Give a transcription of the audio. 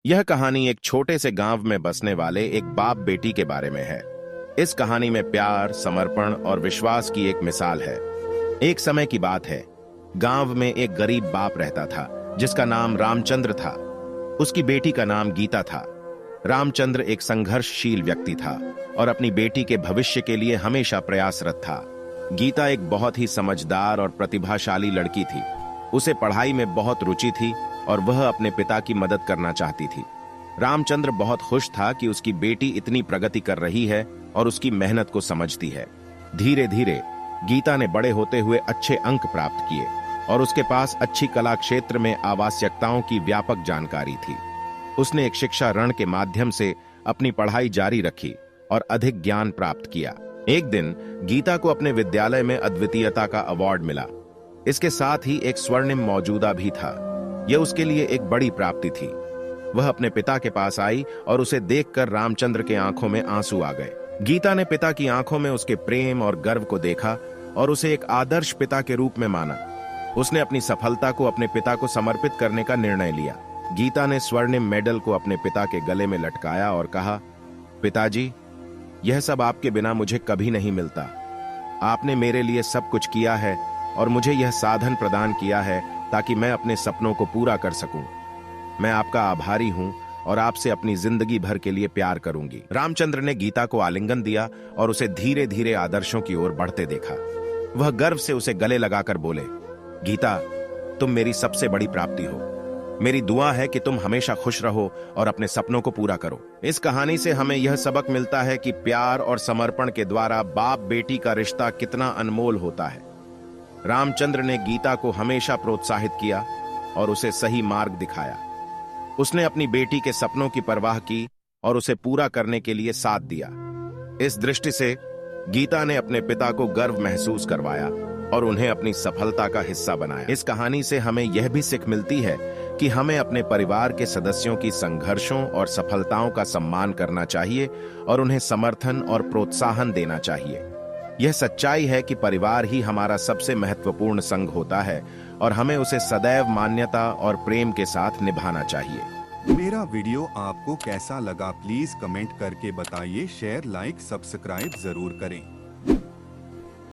यह कहानी एक छोटे से गांव में बसने वाले एक बाप बेटी के बारे में है। इस कहानी में प्यार, समर्पण और विश्वास की एक मिसाल है। एक समय की बात है, गांव में एक गरीब बाप रहता था जिसका नाम रामचंद्र था। उसकी बेटी का नाम गीता था। रामचंद्र एक संघर्षशील व्यक्ति था और अपनी बेटी के भविष्य के लिए हमेशा प्रयासरत था। गीता एक बहुत ही समझदार और प्रतिभाशाली लड़की थी। उसे पढ़ाई में बहुत रुचि थी और वह अपने पिता की मदद करना चाहती थी। रामचंद्र बहुत खुश था कि उसकी बेटी इतनी प्रगति कर रही है और उसकी मेहनत को समझती है। धीरे धीरे गीता ने बड़े होते हुए अच्छे अंक प्राप्त किए और उसके पास अच्छी कला क्षेत्र में आवश्यकताओं की व्यापक जानकारी थी। उसने एक शिक्षा ऋण के माध्यम से अपनी पढ़ाई जारी रखी और अधिक ज्ञान प्राप्त किया। एक दिन गीता को अपने विद्यालय में अद्वितीयता का अवार्ड मिला। इसके साथ ही एक स्वर्णिम मौजूदा भी था। यह उसके लिए एक बड़ी प्राप्ति थी। वह अपने पिता के पास आई और उसे देखकर रामचंद्र के आंखों में आंसू आ गए। गीता ने पिता की आंखों में उसके प्रेम और गर्व को देखा और उसे एक आदर्श पिता के रूप में माना। उसने अपनी सफलता को अपने पिता को समर्पित करने का निर्णय लिया। गीता ने स्वर्णिम मेडल को अपने पिता के गले में लटकाया और कहा, पिताजी, यह सब आपके बिना मुझे कभी नहीं मिलता। आपने मेरे लिए सब कुछ किया है और मुझे यह साधन प्रदान किया है ताकि मैं अपने सपनों को पूरा कर सकूं। मैं आपका आभारी हूं और आपसे अपनी जिंदगी भर के लिए प्यार करूंगी। रामचंद्र ने गीता को आलिंगन दिया और उसे धीरे धीरे आदर्शों की ओर बढ़ते देखा। वह गर्व से उसे गले लगाकर बोले, गीता, तुम मेरी सबसे बड़ी प्राप्ति हो। मेरी दुआ है कि तुम हमेशा खुश रहो और अपने सपनों को पूरा करो। इस कहानी से हमें यह सबक मिलता है कि प्यार और समर्पण के द्वारा बाप बेटी का रिश्ता कितना अनमोल होता है। रामचंद्र ने गीता को हमेशा प्रोत्साहित किया और उसे सही मार्ग दिखाया। उसने अपनी बेटी के सपनों की परवाह की और उसे पूरा करने के लिए साथ दिया। इस दृष्टि से गीता ने अपने पिता को गर्व महसूस करवाया और उन्हें अपनी सफलता का हिस्सा बनाया। इस कहानी से हमें यह भी सीख मिलती है कि हमें अपने परिवार के सदस्यों की संघर्षों और सफलताओं का सम्मान करना चाहिए और उन्हें समर्थन और प्रोत्साहन देना चाहिए। यह सच्चाई है कि परिवार ही हमारा सबसे महत्वपूर्ण संग होता है और हमें उसे सदैव मान्यता और प्रेम के साथ निभाना चाहिए। मेरा वीडियो आपको कैसा लगा प्लीज कमेंट करके बताइए। शेयर, लाइक, सब्सक्राइब जरूर करें।